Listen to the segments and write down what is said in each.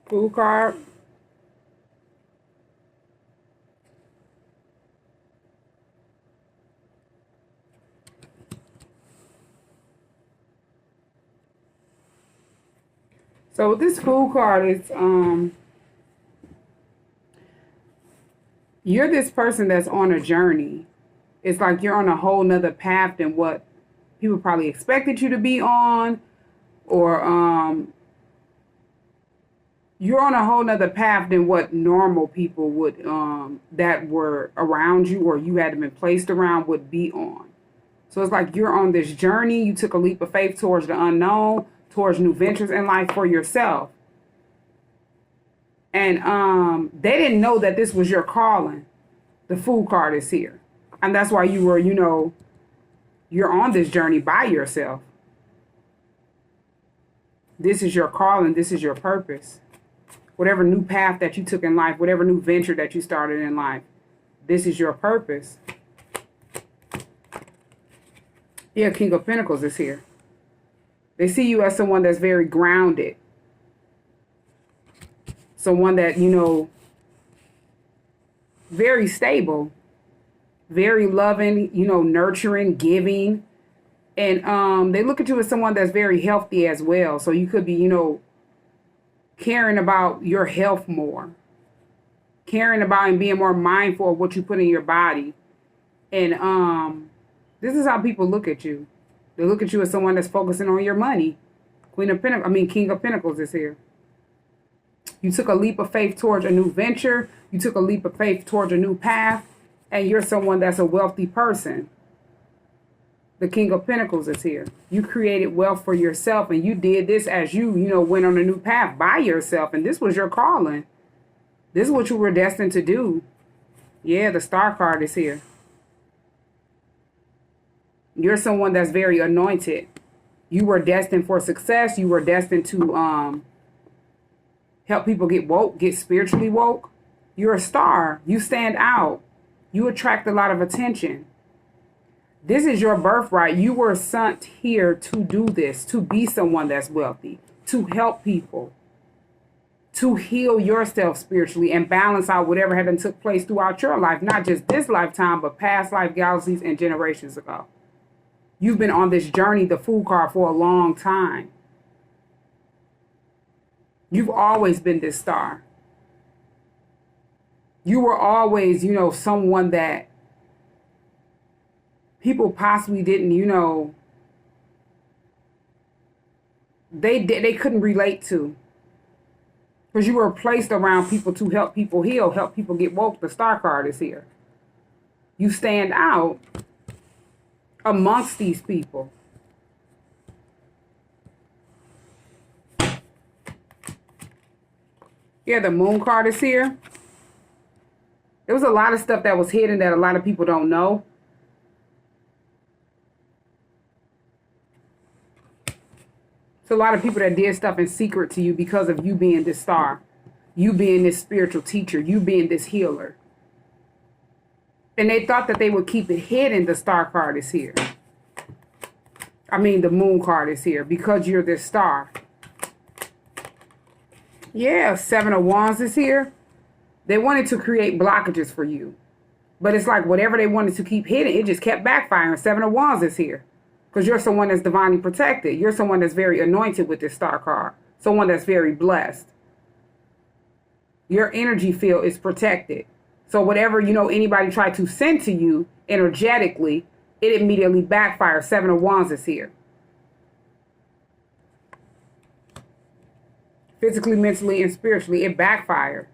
Fool card. So with this Fool card, it's you're this person that's on a journey. It's like you're on a whole nother path than what people probably expected you to be on, or you're on a whole nother path than what normal people would that were around you or you had been placed around would be on. So it's like you're on this journey. You took a leap of faith towards the unknown, towards new ventures in life for yourself. And they didn't know that this was your calling. The Fool card is here. And that's why you were, you're on this journey by yourself. This is your calling. This is your purpose. Whatever new path that you took in life, whatever new venture that you started in life, this is your purpose. Yeah, King of Pentacles is here. They see you as someone that's very grounded. Someone that, very stable, very loving, nurturing, giving. And they look at you as someone that's very healthy as well. So you could be, caring about your health more. Caring about and being more mindful of what you put in your body. And this is how people look at you. They look at you as someone that's focusing on your money. King of Pentacles is here. You took a leap of faith towards a new venture. You took a leap of faith towards a new path. And you're someone that's a wealthy person. The King of Pentacles is here. You created wealth for yourself. And you did this as you, went on a new path by yourself. And this was your calling. This is what you were destined to do. Yeah, the Star card is here. You're someone that's very anointed. You were destined for success. You were destined to help people get woke, get spiritually woke. You're a star. You stand out. You attract a lot of attention. This is your birthright. You were sent here to do this, to be someone that's wealthy, to help people, to heal yourself spiritually and balance out whatever had took place throughout your life, not just this lifetime, but past life galaxies and generations ago. You've been on this journey, the Fool card, for a long time. You've always been this star. You were always, someone that people possibly didn't, they couldn't relate to. Because you were placed around people to help people heal, help people get woke. The Star card is here. You stand out amongst these people. Yeah, the Moon card is here. There was a lot of stuff that was hidden that a lot of people don't know. It's a lot of people that did stuff in secret to you because of you being this star. You being this spiritual teacher. You being this healer. And they thought that they would keep it hidden. The Star card is here. The Moon card is here because you're this star. Yeah, Seven of Wands is here. They wanted to create blockages for you. But it's like whatever they wanted to keep hidden, it just kept backfiring. Seven of Wands is here. Because you're someone that's divinely protected. You're someone that's very anointed with this Star card. Someone that's very blessed. Your energy field is protected. So whatever, anybody tried to send to you energetically, it immediately backfires. Seven of Wands is here. Physically, mentally, and spiritually, it backfired.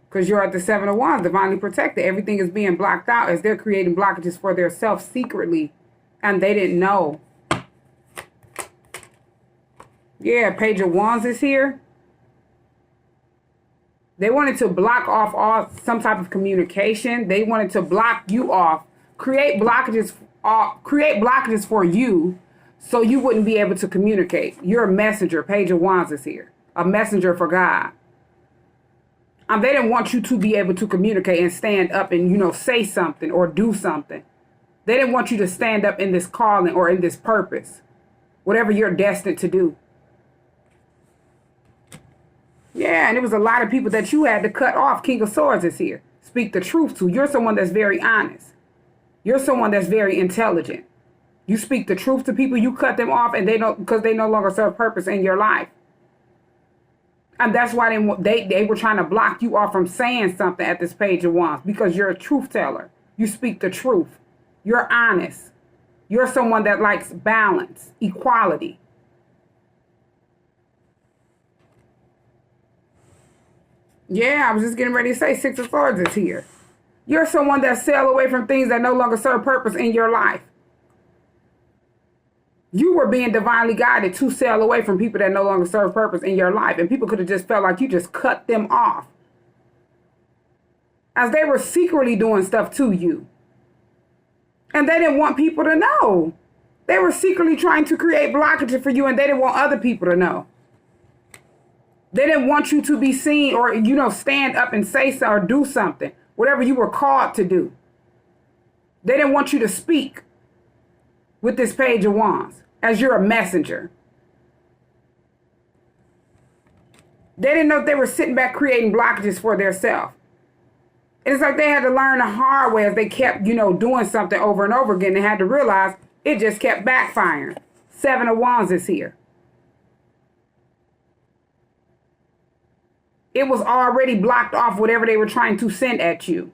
Because you're at the Seven of Wands, divinely protected. Everything is being blocked out as they're creating blockages for themselves secretly. And they didn't know. Yeah, Page of Wands is here. They wanted to block off some type of communication. They wanted to block you off. Create blockages for you so you wouldn't be able to communicate. You're a messenger. Page of Wands is here. A messenger for God. They didn't want you to be able to communicate and stand up and, say something or do something. They didn't want you to stand up in this calling or in this purpose. Whatever you're destined to do. Yeah, and it was a lot of people that you had to cut off. King of Swords is here. Speak the truth to. You're someone that's very honest. You're someone that's very intelligent. You speak the truth to people. You cut them off, and they don't, because they no longer serve purpose in your life. And that's why they were trying to block you off from saying something at this Page of Wands, because you're a truth teller. You speak the truth. You're honest. You're someone that likes balance, equality. Yeah, I was just getting ready to say Six of Swords is here. You're someone that sail away from things that no longer serve purpose in your life. You were being divinely guided to sail away from people that no longer serve purpose in your life. And people could have just felt like you just cut them off, as they were secretly doing stuff to you. And they didn't want people to know. They were secretly trying to create blockages for you, and they didn't want other people to know. They didn't want you to be seen or, stand up and say so or do something, whatever you were called to do. They didn't want you to speak with this Page of Wands, as you're a messenger. They didn't know if they were sitting back creating blockages for themselves. It's like they had to learn the hard way as they kept, doing something over and over again. They had to realize it just kept backfiring. Seven of Wands is here. It was already blocked off, whatever they were trying to send at you.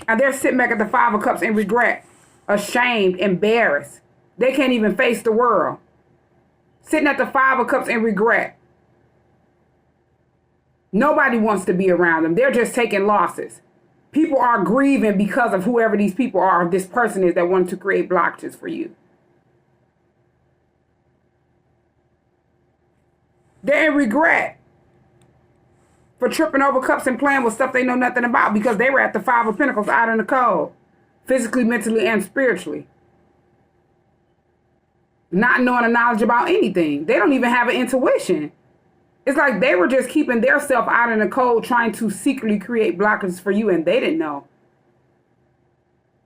And they're sitting back at the Five of Cups in regret, ashamed, embarrassed. They can't even face the world. Sitting at the Five of Cups in regret. Nobody wants to be around them. They're just taking losses. People are grieving because of whoever these people are, this person is that wanted to create blockages for you. They're in regret for tripping over cups and playing with stuff they know nothing about, because they were at the Five of Pentacles out in the cold, physically, mentally, and spiritually. Not knowing a knowledge about anything. They don't even have an intuition. It's like they were just keeping their self out in the cold, trying to secretly create blockages for you, and they didn't know.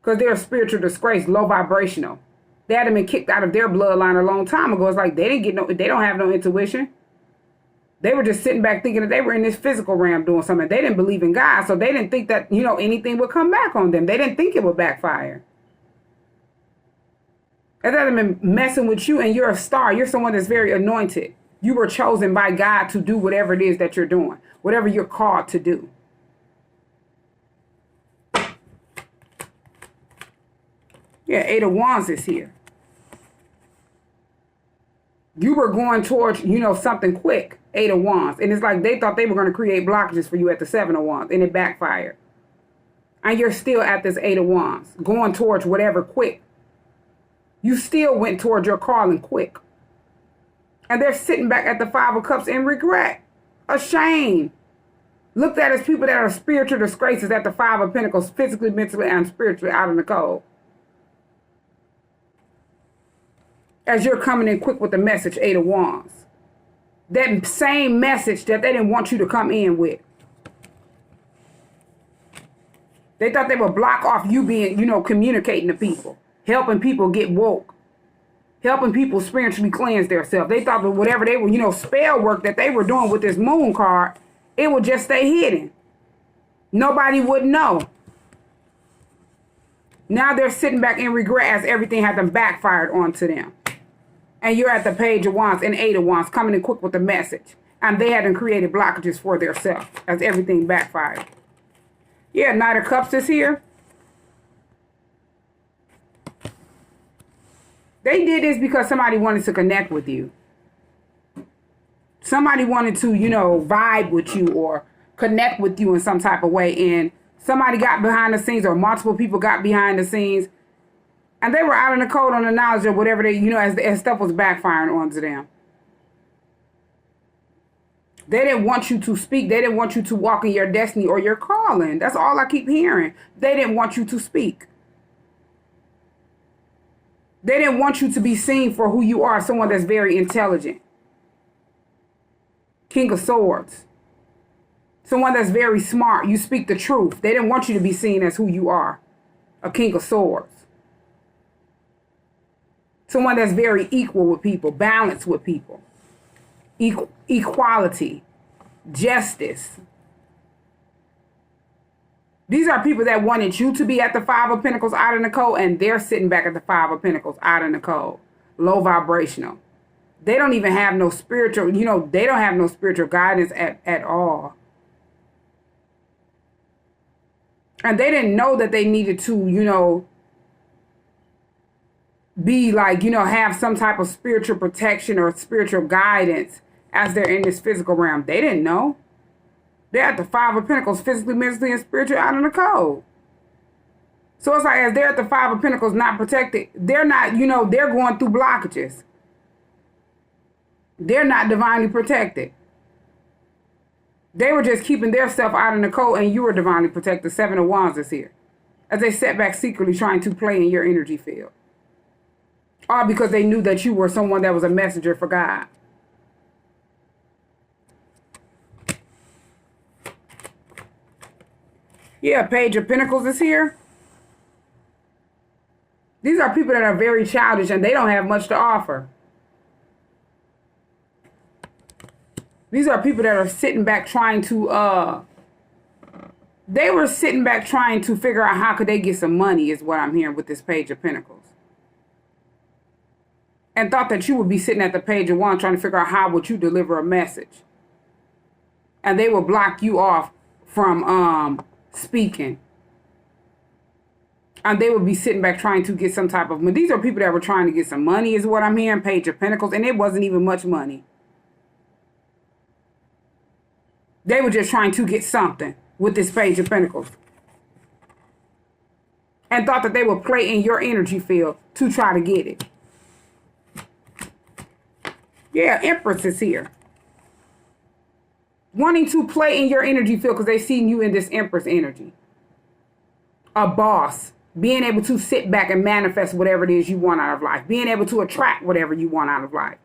Because they're a spiritual disgrace, low vibrational. They had been kicked out of their bloodline a long time ago. It's like they don't have no intuition. They were just sitting back thinking that they were in this physical realm doing something. They didn't believe in God, so they didn't think that, anything would come back on them. They didn't think it would backfire. It hasn't been messing with you, and you're a star. You're someone that's very anointed. You were chosen by God to do whatever it is that you're doing, whatever you're called to do. Yeah, Eight of Wands is here. You were going towards, something quick, Eight of Wands. And it's like they thought they were going to create blockages for you at the Seven of Wands, and it backfired. And you're still at this Eight of Wands, going towards whatever quick. You still went towards your calling quick. And they're sitting back at the Five of Cups in regret, ashamed. Looked at as people that are spiritual disgraces at the Five of Pentacles, physically, mentally, and spiritually out in the cold. As you're coming in quick with the message, Eight of Wands. That same message that they didn't want you to come in with. They thought they would block off you being, communicating to people, helping people get woke, helping people spiritually cleanse themselves. They thought that whatever they were, spell work that they were doing with this moon card, it would just stay hidden. Nobody would know. Now they're sitting back in regret as everything had them backfired onto them. And you're at the Page of Wands and Eight of Wands, coming in quick with the message. And they hadn't created blockages for themselves as everything backfired. Yeah, Knight of Cups is here. They did this because somebody wanted to connect with you. Somebody wanted to, vibe with you or connect with you in some type of way. And somebody got behind the scenes, or multiple people got behind the scenes. And they were out in the cold on the knowledge of whatever they, as stuff was backfiring onto them. They didn't want you to speak. They didn't want you to walk in your destiny or your calling. That's all I keep hearing. They didn't want you to speak. They didn't want you to be seen for who you are, someone that's very intelligent. King of Swords. Someone that's very smart. You speak the truth. They didn't want you to be seen as who you are. A King of Swords. Someone that's very equal with people, balanced with people. Equality. justice. These are people that wanted you to be at the Five of Pentacles out in the cold, and they're sitting back at the Five of Pentacles out in the cold. Low vibrational. They don't even have no spiritual, they don't have no spiritual guidance at all. And they didn't know that they needed to, be like, have some type of spiritual protection or spiritual guidance as they're in this physical realm. They didn't know. They're at the Five of Pentacles, physically, mentally, and spiritually out in the cold. So it's like, as they're at the Five of Pentacles not protected, they're not, they're going through blockages. They're not divinely protected. They were just keeping their stuff out in the cold, and you were divinely protected. Seven of Wands is here. As they sat back secretly trying to play in your energy field. All because they knew that you were someone that was a messenger for God. Yeah, Page of Pentacles is here. These are people that are very childish and they don't have much to offer. These are people that are sitting back trying to, they were sitting back trying to figure out how could they get some money is what I'm hearing with this Page of Pentacles. And thought that you would be sitting at the Page of Wands trying to figure out how would you deliver a message. And they will block you off from speaking. And they would be sitting back trying to get some type of money. These are people that were trying to get some money is what I'm hearing, Page of Pentacles. And it wasn't even much money. They were just trying to get something with this Page of Pentacles. And thought that they would play in your energy field to try to get it. Yeah, Empress is here. Wanting to play in your energy field because they seen you in this Empress energy. A boss. Being able to sit back and manifest whatever it is you want out of life. Being able to attract whatever you want out of life.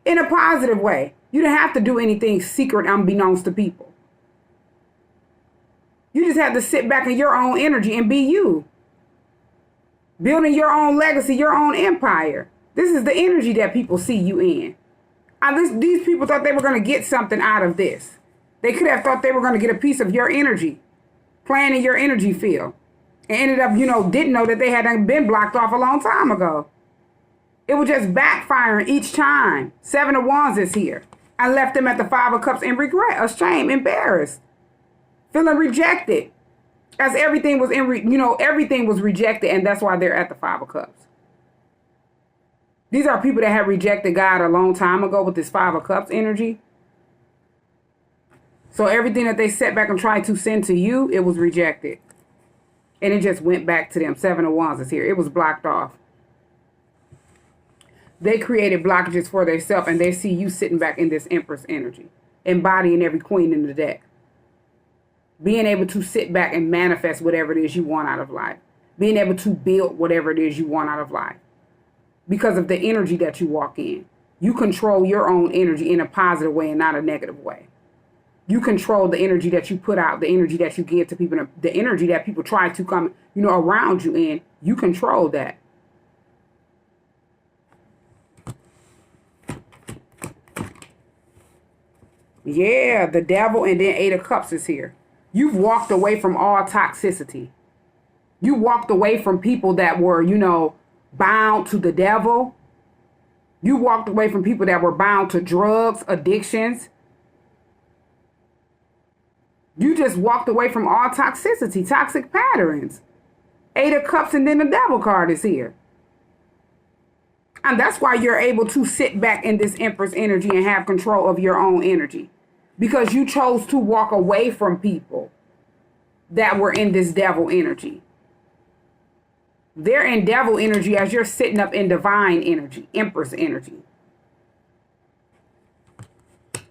In a positive way. You don't have to do anything secret unbeknownst to people. You just have to sit back in your own energy and be you. Building your own legacy, your own empire. This is the energy that people see you in. These people thought they were going to get something out of this. They could have thought they were going to get a piece of your energy. Playing in your energy field. And ended up, didn't know that they had been blocked off a long time ago. It was just backfiring each time. Seven of Wands is here. I left them at the Five of Cups in regret, ashamed, embarrassed, feeling rejected, as everything was everything was rejected, and that's why they're at the Five of Cups. These are people that had rejected God a long time ago with this Five of Cups energy. So everything that they set back and tried to send to you, it was rejected, and it just went back to them. Seven of Wands is here. It was blocked off. They created blockages for themselves, and they see you sitting back in this Empress energy, embodying every queen in the deck. Being able to sit back and manifest whatever it is you want out of life. Being able to build whatever it is you want out of life. Because of the energy that you walk in. You control your own energy in a positive way and not a negative way. You control the energy that you put out, the energy that you give to people, the energy that people try to come, around you in. You control that. Yeah, the Devil, and then Eight of Cups is here. You've walked away from all toxicity. You walked away from people that were, bound to the devil. You walked away from people that were bound to drugs, addictions. You just walked away from all toxicity, toxic patterns. Eight of Cups, and then the Devil card is here. And that's why you're able to sit back in this Empress energy and have control of your own energy. Because you chose to walk away from people that were in this Devil energy. They're in Devil energy as you're sitting up in divine energy, Empress energy.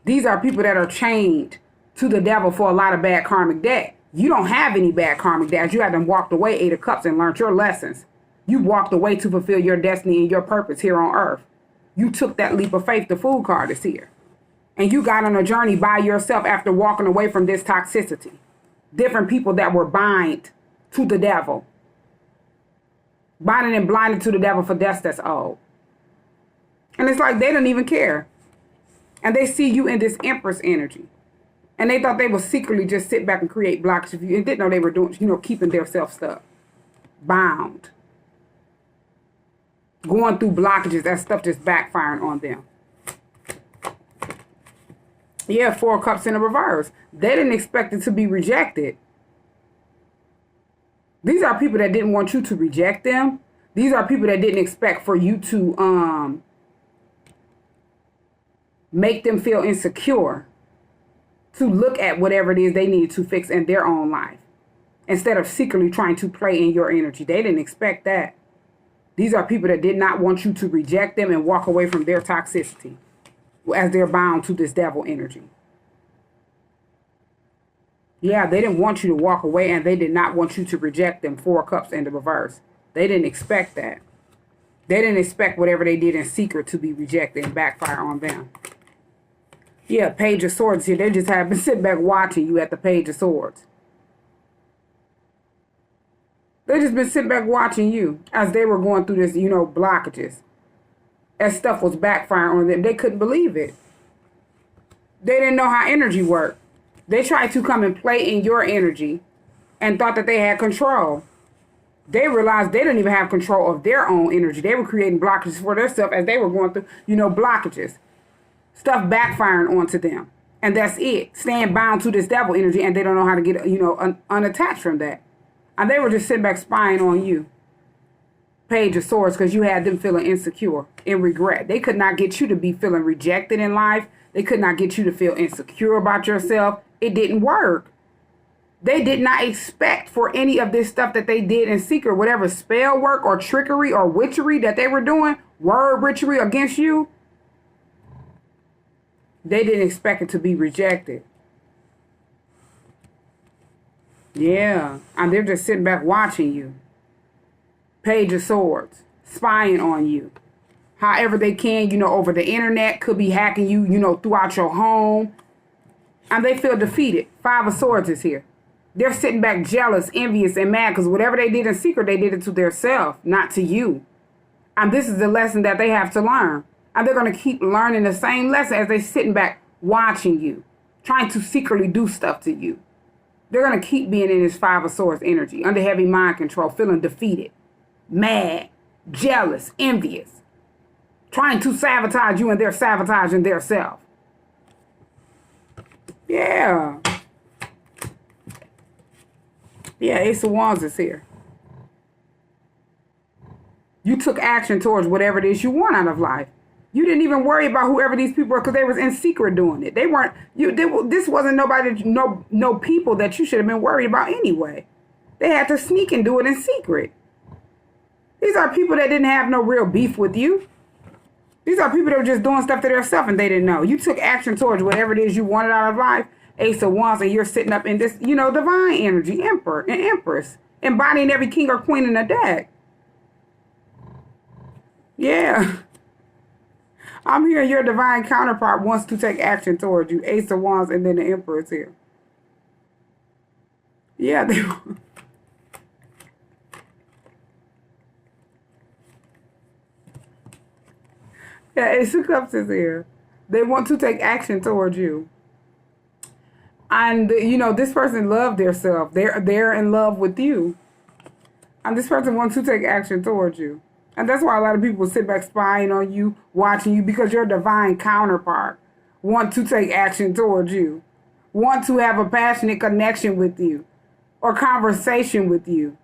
These are people that are chained to the devil for a lot of bad karmic debt. You don't have any bad karmic debt. You haven't walked away, Eight of Cups, and learned your lessons. You walked away to fulfill your destiny and your purpose here on earth. You took that leap of faith. The Fool card is here. And you got on a journey by yourself after walking away from this toxicity. Different people that were bind to the devil. Binding and blinded to the devil for death that's old. And it's like they don't even care. And they see you in this Empress energy. And they thought they would secretly just sit back and create blockages for you and didn't know they were doing, keeping themselves stuck, bound, going through blockages. That stuff just backfiring on them. Yeah, 4 Cups in the reverse. They didn't expect it to be rejected. These are people that didn't want you to reject them. These are people that didn't expect for you to make them feel insecure, to look at whatever it is they needed to fix in their own life, instead of secretly trying to play in your energy. They didn't expect that. These are people that did not want you to reject them and walk away from their toxicity as they're bound to this devil energy. Yeah, they didn't want you to walk away, and they did not want you to reject them. 4 Cups in the reverse. They didn't expect that. They didn't expect whatever they did in secret to be rejected and backfire on them. Yeah, Page of Swords here. They just have been sitting back watching you at the Page of Swords. They just been sitting back watching you as they were going through this, blockages. As stuff was backfiring on them. They couldn't believe it. They didn't know how energy worked. They tried to come and play in your energy and thought that they had control. They realized they didn't even have control of their own energy. They were creating blockages for themselves as they were going through, blockages. Stuff backfiring onto them. And that's it. Staying bound to this devil energy, and they don't know how to get, unattached from that. And they were just sitting back spying on you. Page of Swords, because you had them feeling insecure and regret. They could not get you to be feeling rejected in life. They could not get you to feel insecure about yourself. It didn't work. They did not expect for any of this stuff that they did in secret, whatever spell work or trickery or witchery that they were doing, word witchery against you. They didn't expect it to be rejected. Yeah, and they're just sitting back watching you. Page of Swords, spying on you. However they can, over the internet, could be hacking you, throughout your home. And they feel defeated. 5 of Swords is here. They're sitting back jealous, envious, and mad because whatever they did in secret, they did it to themselves, not to you. And this is the lesson that they have to learn. And they're going to keep learning the same lesson as they're sitting back watching you, trying to secretly do stuff to you. They're going to keep being in this 5 of Swords energy, under heavy mind control, feeling defeated, mad, jealous, envious, trying to sabotage you, and they're sabotaging their self. Yeah. Yeah, Ace of Wands is here. You took action towards whatever it is you want out of life. You didn't even worry about whoever these people were because they was in secret doing it. They weren't, this wasn't nobody, no people that you should have been worried about anyway. They had to sneak and do it in secret. These are people that didn't have no real beef with you. These are people that were just doing stuff to themselves and they didn't know. You took action towards whatever it is you wanted out of life. Ace of Wands, and you're sitting up in this, divine energy, Emperor and Empress, embodying every king or queen in the deck. Yeah. I'm hearing your divine counterpart wants to take action towards you. Ace of Wands, and then the Emperor is here. Yeah, they Yeah, Ace of Cups is here. They want to take action towards you. And, this person loved their self. They're in love with you. And this person wants to take action towards you. And that's why a lot of people sit back spying on you, watching you, because your divine counterpart want to take action towards you. Want to have a passionate connection with you or conversation with you.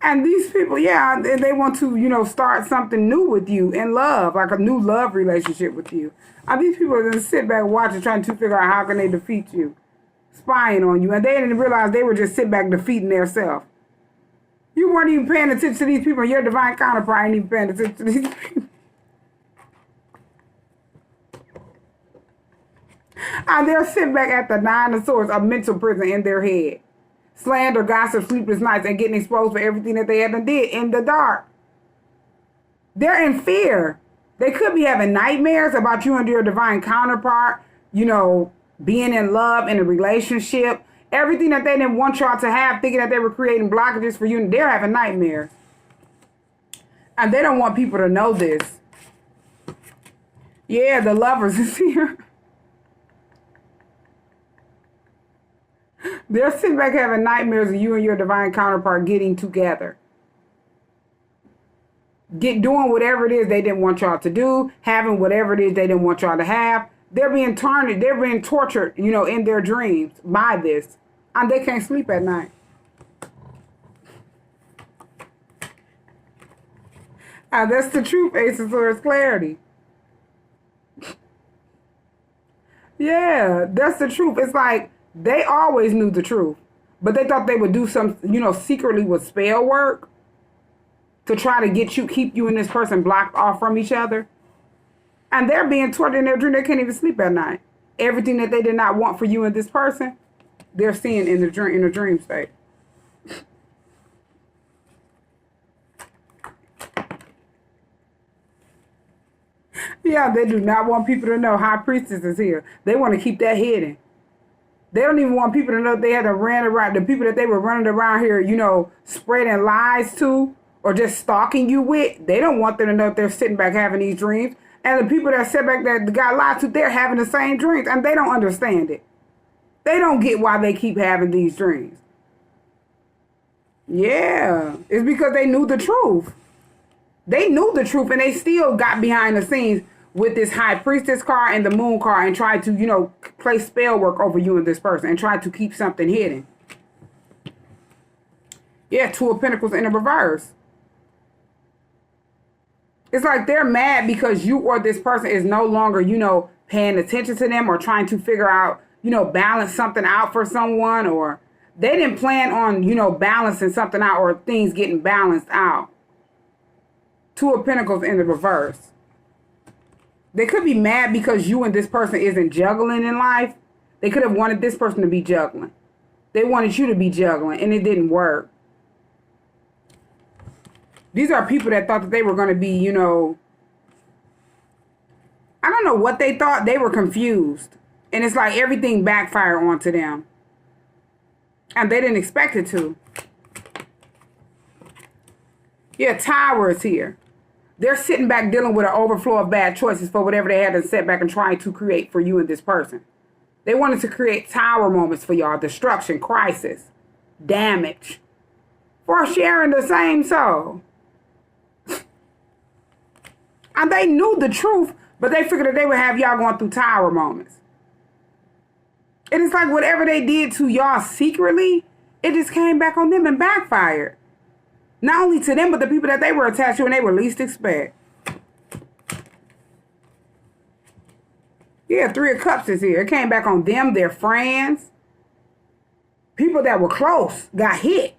And these people, yeah, they want to, start something new with you in love, like a new love relationship with you. And these people are just sit back watching, trying to figure out how can they defeat you, spying on you. And they didn't realize they were just sitting back defeating themselves. You weren't even paying attention to these people. Your divine counterpart ain't even paying attention to these people. And they're sitting back at the 9 of Swords, a mental prison in their head. Slander, gossip, sleepless nights, and getting exposed for everything that they had done did in the dark. They're in fear. They could be having nightmares about you and your divine counterpart, being in love, in a relationship. Everything that they didn't want y'all to have, thinking that they were creating blockages for you, and they're having nightmares. And they don't want people to know this. Yeah, the Lovers is here. They're sitting back having nightmares of you and your divine counterpart getting together. Doing whatever it is they didn't want y'all to do, having whatever it is they didn't want y'all to have. They're being tarnished, they're being tortured, in their dreams by this. And they can't sleep at night. That's the truth, Ace of Swords clarity. Yeah, that's the truth. It's like they always knew the truth, but they thought they would do some, secretly with spell work to try to keep you and this person blocked off from each other. And they're being tortured in their dream. They can't even sleep at night. Everything that they did not want for you and this person, they're seeing in the dream state. Yeah, they do not want people to know High Priestess is here. They want to keep that hidden. They don't even want people to know they had to run around. The people that they were running around here, spreading lies to or just stalking you with, they don't want them to know if they're sitting back having these dreams. And the people that sit back that got lied to, they're having the same dreams. And they don't understand it. They don't get why they keep having these dreams. Yeah, it's because they knew the truth. They knew the truth and they still got behind the scenes with this High Priestess card and the Moon card and tried to, play spell work over you and this person and try to keep something hidden. Yeah, Two of Pentacles in the reverse. It's like they're mad because you or this person is no longer, paying attention to them or trying to figure out, balance something out for someone, or they didn't plan on, balancing something out or things getting balanced out. Two of Pentacles in the reverse. They could be mad because you and this person isn't juggling in life. They could have wanted this person to be juggling. They wanted you to be juggling and it didn't work. These are people that thought that they were going to be, I don't know what they thought. They were confused. And it's like everything backfired onto them. And they didn't expect it to. Yeah, Tower is here. They're sitting back dealing with an overflow of bad choices for whatever they had to set back and try to create for you and this person. They wanted to create tower moments for y'all. Destruction, crisis, damage. For sharing the same soul. And they knew the truth, but they figured that they would have y'all going through tower moments. And it's like whatever they did to y'all secretly, it just came back on them and backfired. Not only to them, but the people that they were attached to and they were least expect. Yeah, Three of Cups is here. It came back on them, their friends. People that were close got hit.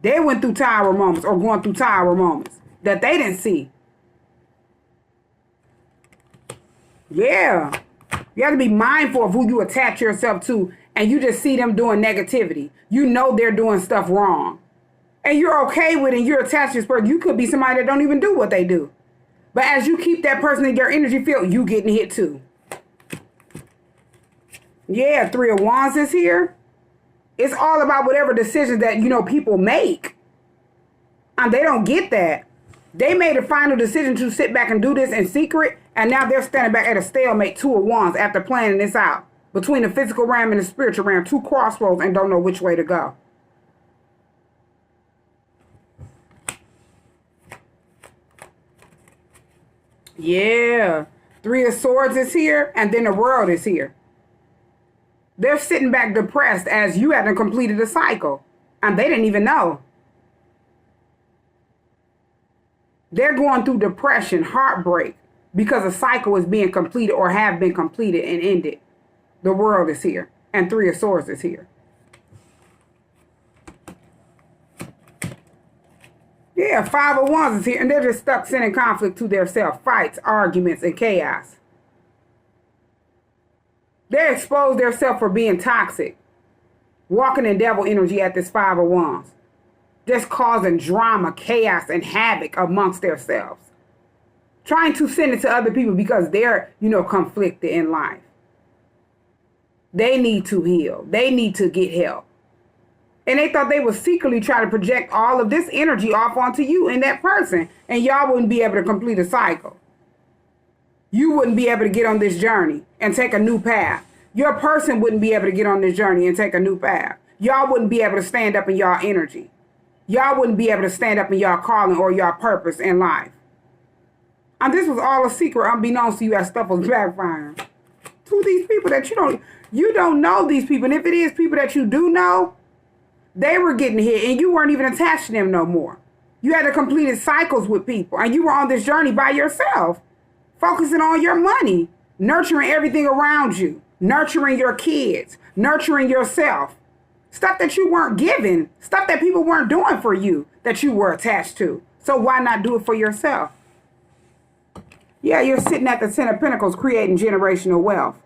They went through tower moments or going through tower moments that they didn't see. Yeah. You have to be mindful of who you attach yourself to, and you just see them doing negativity. You know they're doing stuff wrong. And you're okay with it, and you're attached to this person. You could be somebody that don't even do what they do. But as you keep that person in your energy field, you getting hit too. Yeah, Three of Wands is here. It's all about whatever decisions that, people make. And they don't get that. They made a final decision to sit back and do this in secret, and now they're standing back at a stalemate, Two of Wands, after planning this out. Between the physical realm and the spiritual realm, two crossroads, and don't know which way to go. Yeah. Three of Swords is here, and then the World is here. They're sitting back depressed as you haven't completed a cycle, and they didn't even know. They're going through depression, heartbreak, because a cycle is being completed or have been completed and ended. The World is here, and Three of Swords is here. Yeah, Five of Wands is here, and they're just stuck sending conflict to their self, fights, arguments, and chaos. They expose themselves for being toxic, walking in devil energy at this Five of Wands, just causing drama, chaos, and havoc amongst themselves, trying to send it to other people because they're, conflicted in life. They need to heal. They need to get help. And they thought they would secretly try to project all of this energy off onto you and that person. And y'all wouldn't be able to complete a cycle. You wouldn't be able to get on this journey and take a new path. Your person wouldn't be able to get on this journey and take a new path. Y'all wouldn't be able to stand up in y'all energy. Y'all wouldn't be able to stand up in y'all calling or y'all purpose in life. And this was all a secret unbeknownst to you as stuff was backfiring. To these people that you don't know these people. And if it is people that you do know, they were getting hit and you weren't even attached to them no more. You had to complete cycles with people and you were on this journey by yourself, focusing on your money, nurturing everything around you, nurturing your kids, nurturing yourself. Stuff that you weren't given, stuff that people weren't doing for you, that you were attached to. So why not do it for yourself? Yeah, you're sitting at the 10 of Pentacles creating generational wealth.